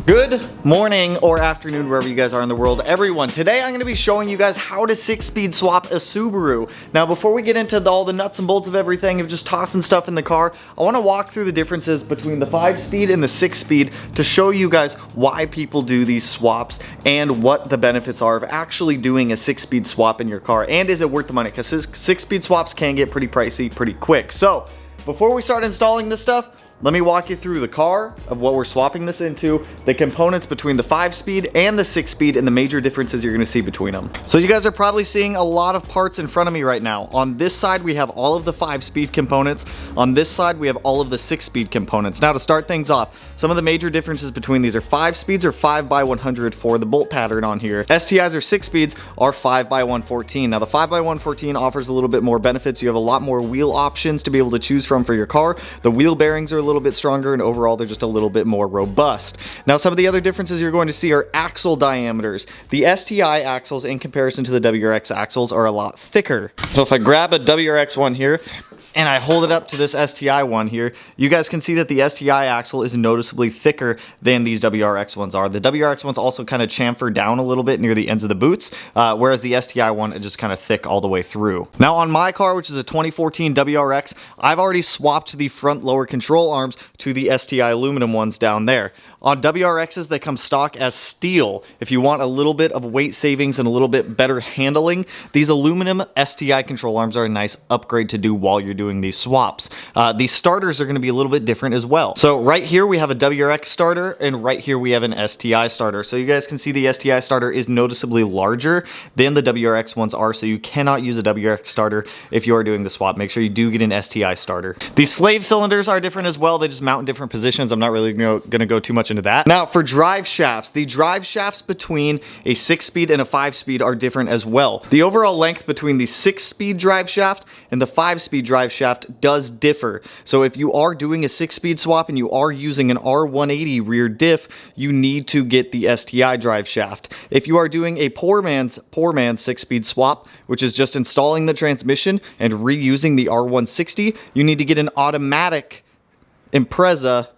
Good morning or afternoon, wherever you guys are in the world, everyone. Today I'm going to be showing you guys how to 6-speed swap a Subaru. Now, before we get into all the nuts and bolts of everything, of just tossing stuff in the car, I want to walk through the differences between the 5-speed and the 6-speed to show you guys why people do these swaps and what the benefits are of actually doing a 6-speed swap in your car, and is it worth the money, because 6-speed swaps can get pretty pricey pretty quick. So before we start installing this stuff, let me walk you through the car of what we're swapping this into, the components between the 5-speed and the 6-speed, and the major differences you're gonna see between them. So you guys are probably seeing a lot of parts in front of me right now. On this side, we have all of the 5-speed components. On this side, we have all of the 6-speed components. Now, to start things off, some of the major differences between these are 5-speeds are 5x100 for the bolt pattern on here. STIs or 6-speeds are 5x114. Now, the 5x114 offers a little bit more benefits. You have a lot more wheel options to be able to choose from for your car. The wheel bearings are a little bit stronger, and overall they're just a little bit more robust. Now, some of the other differences you're going to see are axle diameters. The STI axles in comparison to the WRX axles are a lot thicker. So if I grab a WRX one here and I hold it up to this STI one here, you guys can see that the STI axle is noticeably thicker than these WRX ones are. The WRX ones also kind of chamfer down a little bit near the ends of the boots, whereas the STI one is just kind of thick all the way through. Now, on my car, which is a 2014 WRX, I've already swapped the front lower control arms to the STI aluminum ones down there. On WRXs, they come stock as steel. If you want a little bit of weight savings and a little bit better handling, these aluminum STI control arms are a nice upgrade to do while you're doing these swaps. These starters are going to be a little bit different as well. So right here we have a WRX starter, and right here we have an STI starter. So you guys can see the STI starter is noticeably larger than the WRX ones are, so you cannot use a WRX starter if you are doing the swap. Make sure you do get an STI starter. These slave cylinders are different as well. They just mount in different positions. I'm not really going to go too much into that. Now, for drive shafts, the drive shafts between a 6-speed and a 5-speed are different as well. The overall length between the 6-speed drive shaft and the 5-speed drive shaft does differ. So if you are doing a 6-speed swap and you are using an R180 rear diff, you need to get the STI drive shaft. If you are doing a poor man's 6-speed swap, which is just installing the transmission and reusing the R160, you need to get an automatic Impreza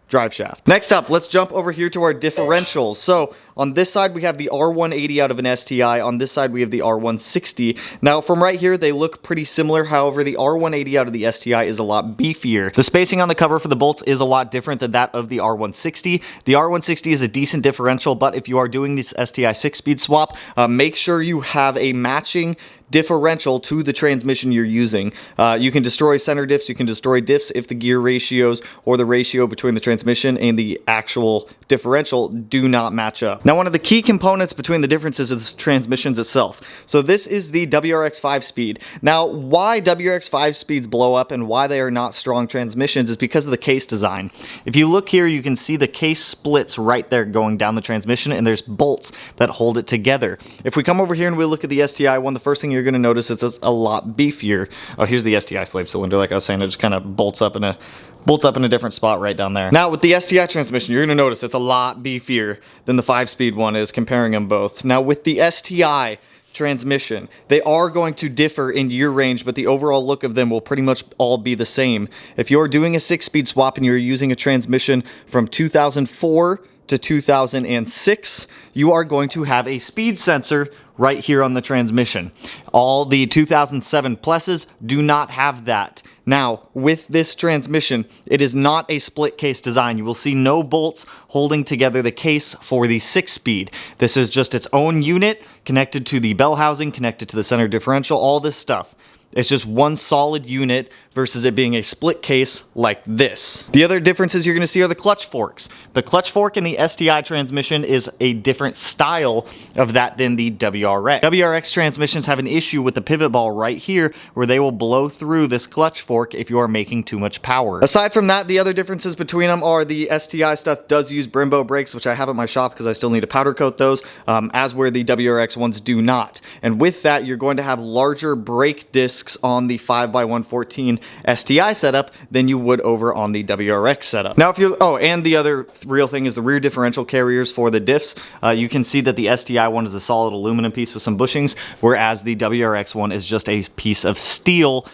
drive shaft. Next up, let's jump over here to our differentials. So on this side, we have the R180 out of an STI. On this side, we have the R160. Now, from right here, they look pretty similar. However, the R180 out of the STI is a lot beefier. The spacing on the cover for the bolts is a lot different than that of the R160. The R160 is a decent differential, but if you are doing this STI 6-speed swap, make sure you have a matching differential to the transmission you're using. You can destroy center diffs, you can destroy diffs if the gear ratios or the ratio between the transmission and the actual differential do not match up. Now, one of the key components between the differences is the transmissions itself. So this is the WRX 5-speed. Now, why WRX 5-speeds blow up and why they are not strong transmissions is because of the case design. If you look here, you can see the case splits right there going down the transmission, and there's bolts that hold it together. If we come over here and we look at the STI one, the first thing you're going to notice is it's a lot beefier. Oh, here's the STI slave cylinder. Like I was saying, it just kind of bolts up in a different spot right down there. Now, with the STI transmission, you're going to notice it's a lot beefier than the 5-speed one is, comparing them both. Now, with the STI transmission, they are going to differ in year range, but the overall look of them will pretty much all be the same. If you're doing a 6-speed swap and you're using a transmission from 2004 to 2006, you are going to have a speed sensor right here on the transmission. All the 2007 pluses do not have that. Now, with this transmission, it is not a split case design. You will see no bolts holding together the case for the 6-speed. This is just its own unit connected to the bell housing, connected to the center differential, all this stuff. It's just one solid unit versus it being a split case like this. The other differences you're going to see are the clutch forks. The clutch fork in the STI transmission is a different style of that than the WRX. WRX transmissions have an issue with the pivot ball right here where they will blow through this clutch fork if you are making too much power. Aside from that, the other differences between them are the STI stuff does use Brembo brakes, which I have at my shop because I still need to powder coat those, as where the WRX ones do not. And with that, you're going to have larger brake discs on the 5x114 STI setup than you would over on the WRX setup. Now, if you and the other real thing is the rear differential carriers for the diffs. You can see that the STI one is a solid aluminum piece with some bushings, whereas the WRX one is just a piece of steel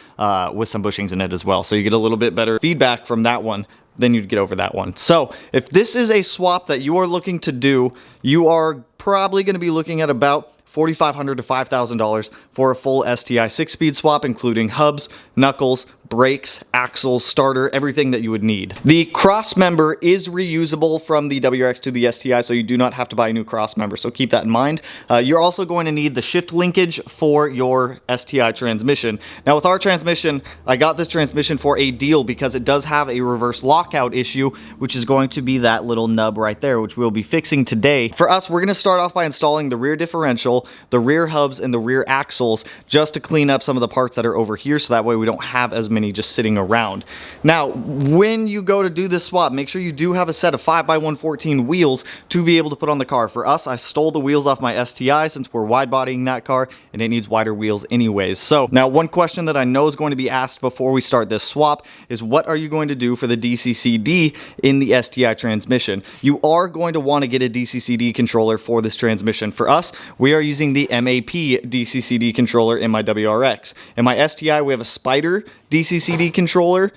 with some bushings in it as well. So you get a little bit better feedback from that one then you'd get over that one. So if this is a swap that you are looking to do, you are probably going to be looking at about $4,500 to $5,000 for a full STI 6-speed swap, including hubs, knuckles, brakes, axles, starter, everything that you would need. The cross member is reusable from the WRX to the STI, so you do not have to buy a new cross member, so keep that in mind. You're also going to need the shift linkage for your STI transmission. Now with our transmission, I got this transmission for a deal because it does have a reverse lockout issue, which is going to be that little nub right there, which we'll be fixing today. For us, we're going to start off by installing the rear differential, the rear hubs, and the rear axles, just to clean up some of the parts that are over here, so that way we don't have as many just sitting around. Now, when you go to do this swap, make sure you do have a set of 5x114 wheels to be able to put on the car. For us, I stole the wheels off my STI since we're wide bodying that car and it needs wider wheels anyways. So now one question that I know is going to be asked before we start this swap is, what are you going to do for the DCCD in the STI transmission? You are going to want to get a DCCD controller for this transmission. For us, we are using the MAP DCCD controller in my WRX. In my STI, we have a Spider DCCD controller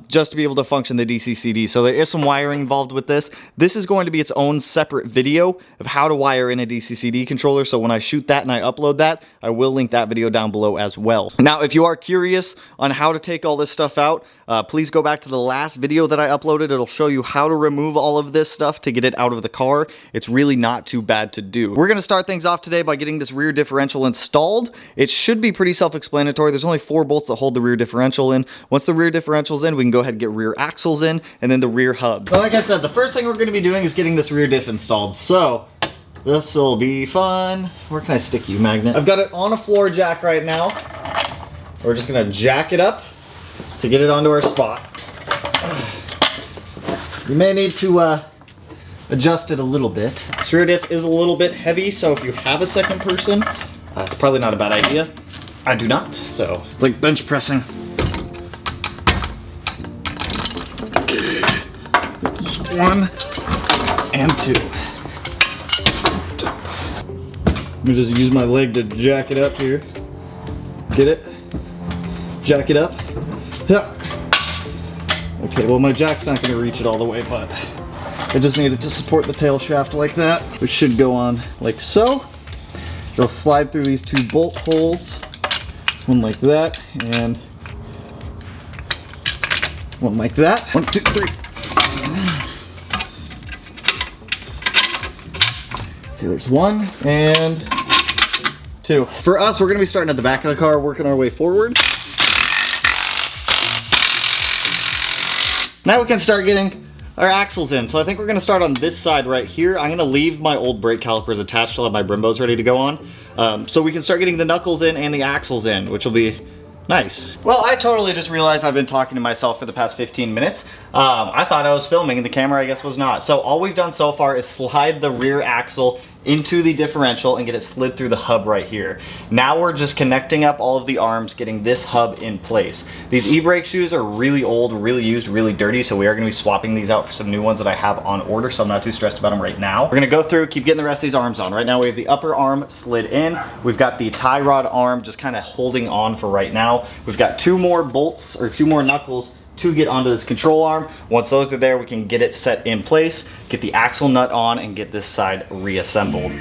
just to be able to function the DCCD. So there is some wiring involved with this. This is going to be its own separate video of how to wire in a DCCD controller. So when I shoot that and I upload that, I will link that video down below as well. Now, if you are curious on how to take all this stuff out, please go back to the last video that I uploaded. It'll show you how to remove all of this stuff to get it out of the car. It's really not too bad to do. We're going to start things off today by getting this rear differential installed. It should be pretty self-explanatory. There's only 4 bolts that hold the rear differential in. Once the rear differential's in, we can go ahead and get rear axles in, and then the rear hub. Well, like I said, the first thing we're going to be doing is getting this rear diff installed. So this will be fun. Where can I stick you, magnet? I've got it on a floor jack right now. We're just going to jack it up to get it onto our spot. You may need to adjust it a little bit. This rear diff is a little bit heavy, so if you have a second person, it's probably not a bad idea. I do not, so it's like bench pressing. Okay. 1 and 2. Let me just use my leg to jack it up here. Get it? Jack it up. Yeah. Okay, well my jack's not going to reach it all the way, but I just needed to support the tail shaft like that, which should go on like so. It'll slide through these 2 bolt holes, one like that, and one like that. 1, 2, 3. Okay, there's 1 and 2. For us, we're going to be starting at the back of the car, working our way forward. Now we can start getting our axles in. So I think we're gonna start on this side right here. I'm gonna leave my old brake calipers attached till I have my Brimbos ready to go on. So we can start getting the knuckles in and the axles in, which will be nice. Well, I totally just realized I've been talking to myself for the past 15 minutes. I thought I was filming and the camera I guess was not. So all we've done so far is slide the rear axle into the differential and get it slid through the hub right here. Now we're just connecting up all of the arms, getting this hub in place. These e-brake shoes are really old, really used, really dirty, so we are gonna be swapping these out for some new ones that I have on order, so I'm not too stressed about them right now. We're gonna go through, keep getting the rest of these arms on. Right now we have the upper arm slid in. We've got the tie rod arm just kind of holding on for right now. We've got 2 more bolts, or 2 more knuckles to get onto this control arm. Once those are there, we can get it set in place, get the axle nut on, and get this side reassembled.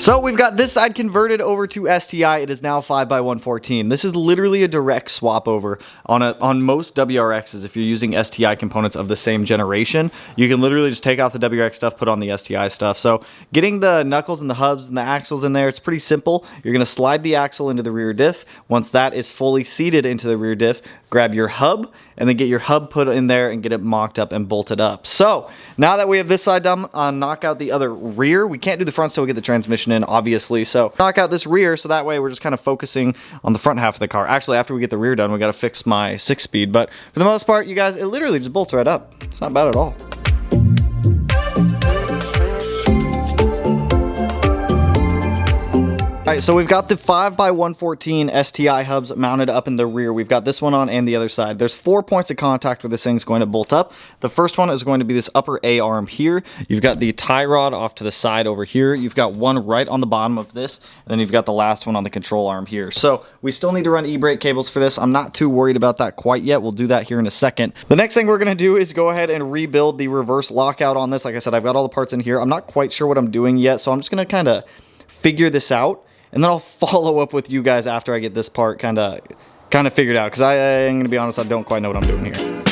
So we've got this side converted over to STI. It is now 5x114. This is literally a direct swap over on most WRXs. If you're using STI components of the same generation, you can literally just take off the WRX stuff, put on the STI stuff. So getting the knuckles and the hubs and the axles in there, it's pretty simple. You're gonna slide the axle into the rear diff. Once that is fully seated into the rear diff, grab your hub and then get your hub put in there and get it mocked up and bolted up. So now that we have this side done, knock out the other rear. We can't do the front till we get the transmission in, obviously. So knock out this rear, so that way we're just kind of focusing on the front half of the car. Actually, after we get the rear done, we got to fix my 6-speed. But for the most part, you guys, it literally just bolts right up. It's not bad at all. Alright, so we've got the 5x114 STI hubs mounted up in the rear. We've got this one on and the other side. There's 4 points of contact where this thing's going to bolt up. The first one is going to be this upper A arm here. You've got the tie rod off to the side over here. You've got one right on the bottom of this, and then you've got the last one on the control arm here. So we still need to run e-brake cables for this. I'm not too worried about that quite yet. We'll do that here in a second. The next thing we're going to do is go ahead and rebuild the reverse lockout on this. Like I said, I've got all the parts in here. I'm not quite sure what I'm doing yet, so I'm just going to kind of figure this out. And then I'll follow up with you guys after I get this part kind of figured out, because I'm going to be honest, I don't quite know what I'm doing here.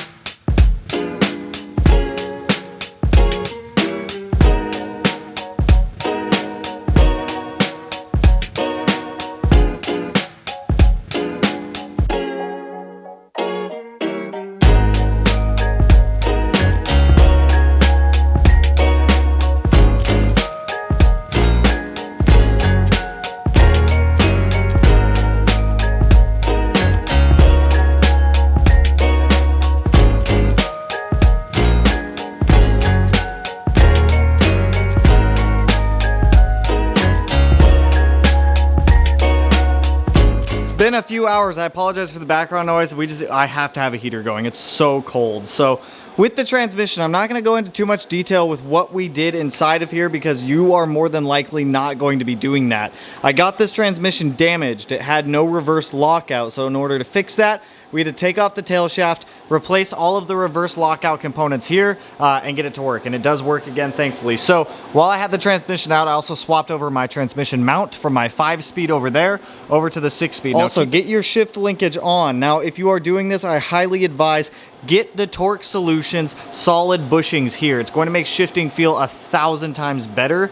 Been a few hours. I apologize for the background noise. I have to have a heater going. It's so cold. So with the transmission, I'm not going to go into too much detail with what we did inside of here, because you are more than likely not going to be doing that. I got this transmission damaged. It had no reverse lockout. So in order to fix that, we had to take off the tail shaft, replace all of the reverse lockout components here, and get it to work. And it does work again, thankfully. So while I had the transmission out, I also swapped over my transmission mount from my 5-speed over there over to the 6-speed. Also, get your shift linkage on. Now, if you are doing this, I highly advise get the Torque Solutions solid bushings here. It's going to make shifting feel 1,000 times better.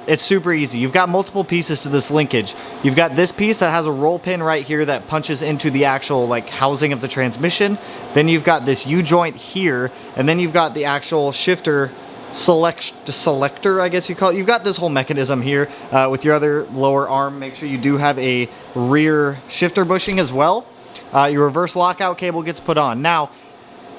It's super easy. You've got multiple pieces to this linkage. You've got this piece that has a roll pin right here that punches into the actual like housing of the transmission. Then you've got this U-joint here, and then you've got the actual shifter selector, I guess you call it. You've got this whole mechanism here with your other lower arm. Make sure you do have a rear shifter bushing as well. Your reverse lockout cable gets put on. Now,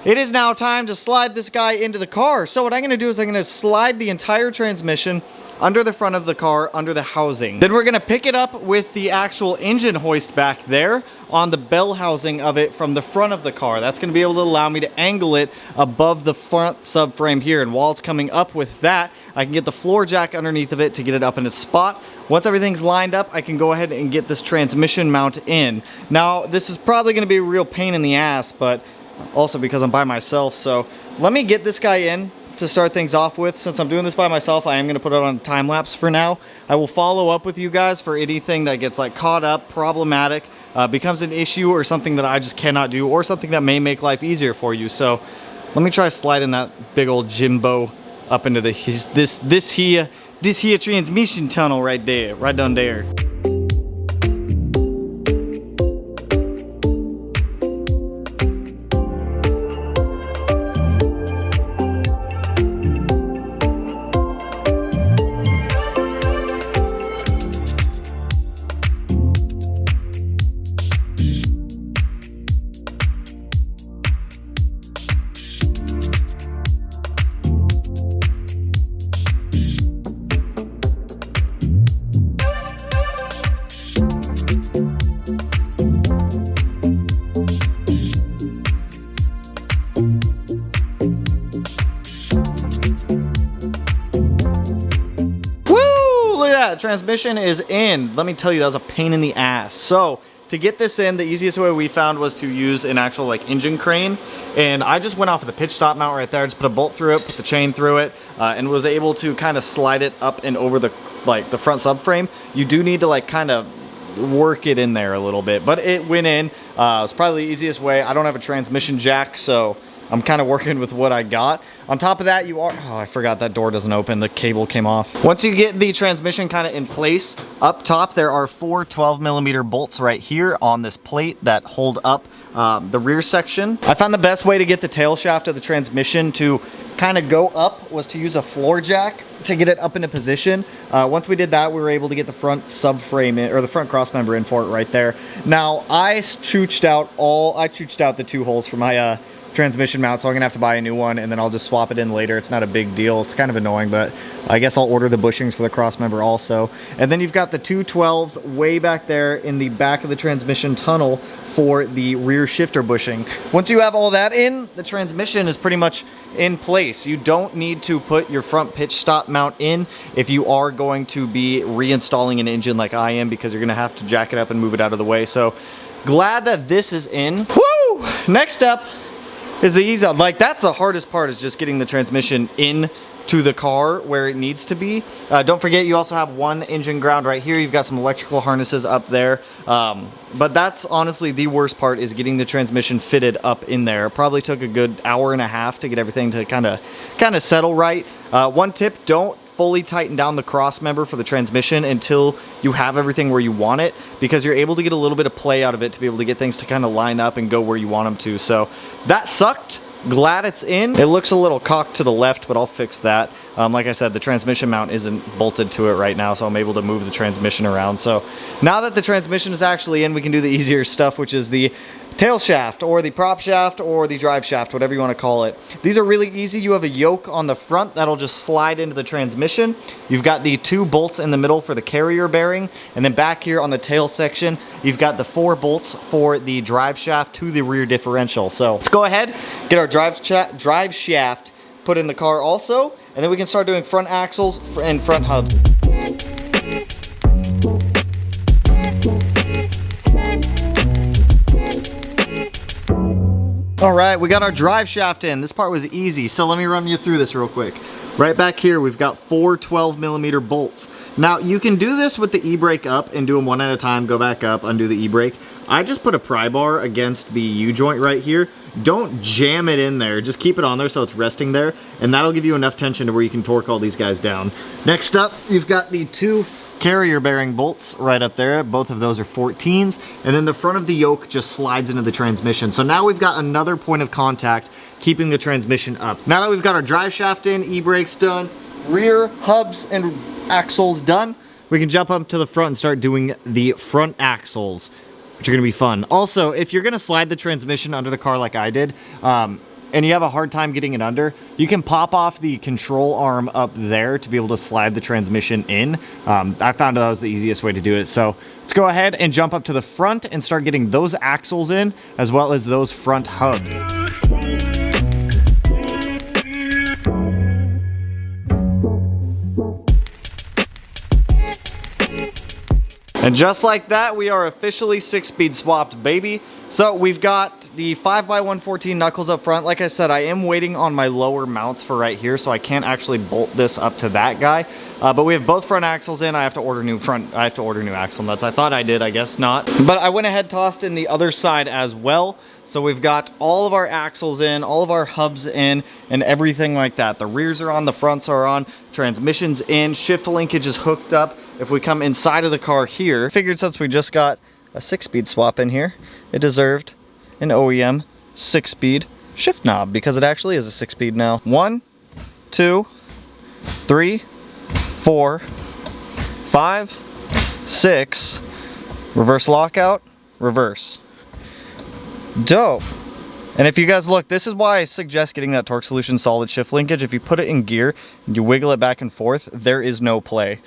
it is now time to slide this guy into the car. So what I'm going to do is I'm going to slide the entire transmission under the front of the car, under the housing. Then we're going to pick it up with the actual engine hoist back there on the bell housing of it from the front of the car. That's going to be able to allow me to angle it above the front subframe here. And while it's coming up with that, I can get the floor jack underneath of it to get it up in its spot. Once everything's lined up, I can go ahead and get this transmission mount in. Now, this is probably going to be a real pain in the ass, but also because I'm by myself. So let me get this guy in to start things off with. Since I'm doing this by myself, I am going to put it on time lapse for now. I will follow up with you guys for anything that gets like caught up, problematic, becomes an issue, or something that I just cannot do, or something that may make life easier for you. So let me try sliding that big old Jimbo up into this here transmission tunnel right there, right down there. Transmission is in. Let me tell you, that was a pain in the ass. So to get this in, the easiest way we found was to use an actual like engine crane, and I just went off of the pitch stop mount right there. I just put a bolt through it, put the chain through it, and was able to kind of slide it up and over the front subframe. You do need to like kind of work it in there a little bit, but it went in. It's probably the easiest way. I don't have a transmission jack, so I'm kind of working with what I got. On top of that, oh, I forgot that door doesn't open. The cable came off. Once you get the transmission kind of in place, up top there are 4 12mm bolts right here on this plate that hold up the rear section. I found the best way to get the tail shaft of the transmission to kind of go up was to use a floor jack to get it up into position. Once we did that, we were able to get the front subframe in, or the front cross member in for it right there. Now I chooched out the 2 holes for my transmission mount, so I'm gonna have to buy a new one, and then I'll just swap it in later. It's not a big deal. It's kind of annoying, but I guess I'll order the bushings for the cross member also. And then you've got the 212s way back there in the back of the transmission tunnel for the rear shifter bushing. Once you have all that in, the transmission is pretty much in place. You don't need to put your front pitch stop mount in if you are going to be reinstalling an engine like I am, because you're gonna have to jack it up and move it out of the way. So glad that this is in. Woo! Next up is the easy, like that's the hardest part, is just getting the transmission in to the car where it needs to be. Don't forget, you also have one engine ground right here. You've got some electrical harnesses up there. But that's honestly the worst part, is getting the transmission fitted up in there. It probably took a good hour and a half to get everything to kind of settle right. One tip, don't fully tighten down the cross member for the transmission until you have everything where you want it, because you're able to get a little bit of play out of it to be able to get things to kind of line up and go where you want them to. So that sucked. Glad it's in. It looks a little cocked to the left, but I'll fix that. Like I said, the transmission mount isn't bolted to it right now, so I'm able to move the transmission around. So now that the transmission is actually in, we can do the easier stuff, which is the tail shaft, or the prop shaft, or the drive shaft, whatever you want to call it. These are really easy. You have a yoke on the front that'll just slide into the transmission. You've got the 2 bolts in the middle for the carrier bearing, and then back here on the tail section, you've got the 4 bolts for the drive shaft to the rear differential. So let's go ahead, get our drive shaft put in the car also, and then we can start doing front axles and front hubs. All right, we got our drive shaft in. This part was easy, so let me run you through this real quick. Right back here, we've got 4 12mm bolts. Now, you can do this with the e-brake up and do them one at a time, go back up, undo the e-brake. I just put a pry bar against the U-joint right here. Don't jam it in there, just keep it on there so it's resting there, and that'll give you enough tension to where you can torque all these guys down. Next up, you've got the 2 carrier bearing bolts right up there. Both of those are 14s, and then the front of the yoke just slides into the transmission. So now we've got another point of contact keeping the transmission up. Now that we've got our drive shaft in, e-brakes done, rear hubs and axles done, we can jump up to the front and start doing the front axles, which are gonna be fun. Also, if you're gonna slide the transmission under the car like I did, and you have a hard time getting it under, you can pop off the control arm up there to be able to slide the transmission in. I found that was the easiest way to do it. So let's go ahead and jump up to the front and start getting those axles in, as well as those front hubs. And just like that, we are officially 6-speed swapped, baby. So we've got the 5x114 knuckles up front. Like I said, I am waiting on my lower mounts for right here, so I can't actually bolt this up to that guy. But we have both front axles in. I have to order new axle nuts. I thought I did, I guess not. But I went ahead, tossed in the other side as well. So we've got all of our axles in, all of our hubs in, and everything like that. The rears are on, the fronts are on, transmission's in, shift linkage is hooked up. If we come inside of the car here, figured since we just got a 6-speed swap in here, it deserved an OEM 6-speed shift knob, because it actually is a 6-speed now. 1, 2, 3, 4, 5, 6, reverse lockout, reverse. Dope. And if you guys look, this is why I suggest getting that Torque Solution solid shift linkage. If you put it in gear and you wiggle it back and forth, there is no play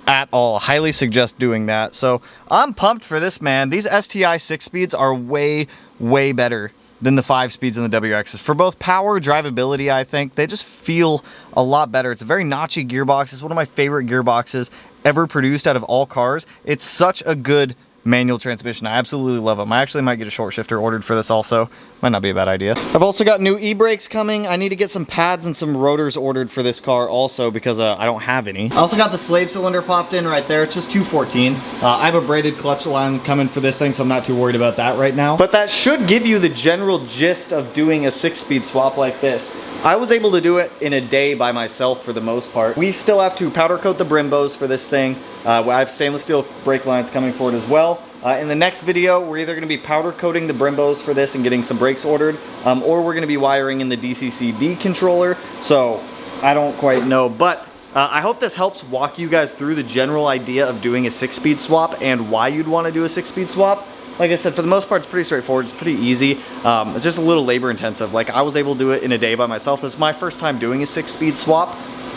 at all. Highly suggest doing that. So I'm pumped for this, man. These STI 6-speeds are way, way better than the 5-speeds in the WRXs. For both power, drivability, I think, they just feel a lot better. It's a very notchy gearbox. It's one of my favorite gearboxes ever produced out of all cars. It's such a good manual transmission. I absolutely love them. I actually might get a short shifter ordered for this also. Might not be a bad idea. I've also got new e-brakes coming. I need to get some pads and some rotors ordered for this car also, because I don't have any. I also got the slave cylinder popped in right there. It's just 2 14s. I have a braided clutch line coming for this thing, so I'm not too worried about that right now. But that should give you the general gist of doing a 6-speed swap like this. I was able to do it in a day by myself for the most part. We still have to powder coat the Brimbos for this thing. I have stainless steel brake lines coming for it as well. In the next video, we're either going to be powder coating the Brimbos for this and getting some brakes ordered, or we're going to be wiring in the DCCD controller. So I don't quite know, but I hope this helps walk you guys through the general idea of doing a 6-speed swap and why you'd want to do a 6-speed swap. like I said, for the most part, it's pretty straightforward. It's pretty easy. It's just a little labor intensive. Like, I was able to do it in a day by myself. This is my first time doing a 6-speed swap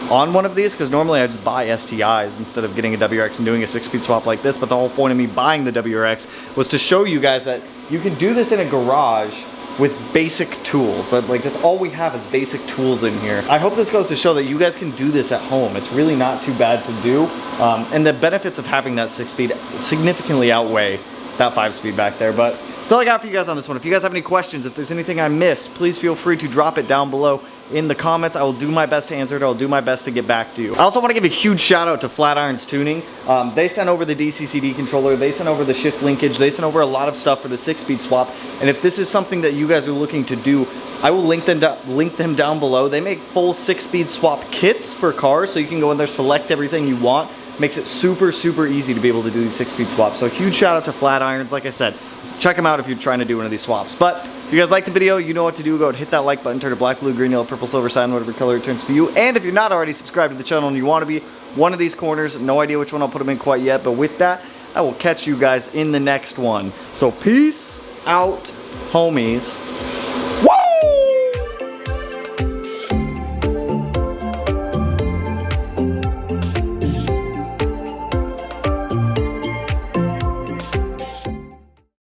on one of these, because normally I just buy STIs instead of getting a WRX and doing a 6-speed swap like this. But the whole point of me buying the WRX was to show you guys that you can do this in a garage with basic tools. Like, that's all we have is basic tools in here. I hope this goes to show that you guys can do this at home. It's really not too bad to do. And the benefits of having that 6-speed significantly outweigh that 5-speed back there. But that's all I got for you guys on this one. If you guys have any questions, if there's anything I missed, please feel free to drop it down below in the comments. I will do my best to answer it. I'll do my best to get back to you. I also want to give a huge shout out to Flatirons Tuning. They sent over the DCCD controller. They sent over the shift linkage. They sent over a lot of stuff for the 6-speed swap. And if this is something that you guys are looking to do, I will link them down below. They make full 6-speed swap kits for cars, so you can go in there, select everything you want. Makes it super, super easy to be able to do these 6-speed swaps. So huge shout out to Flatirons. Like I said, check them out if you're trying to do one of these swaps. But if you guys like the video, you know what to do. Go ahead and hit that like button, turn it black, blue, green, yellow, purple, silver sign, whatever color it turns for you. And if you're not already subscribed to the channel and you want to be one of these corners, no idea which one I'll put them in quite yet, but with that, I will catch you guys in the next one. So peace out, homies.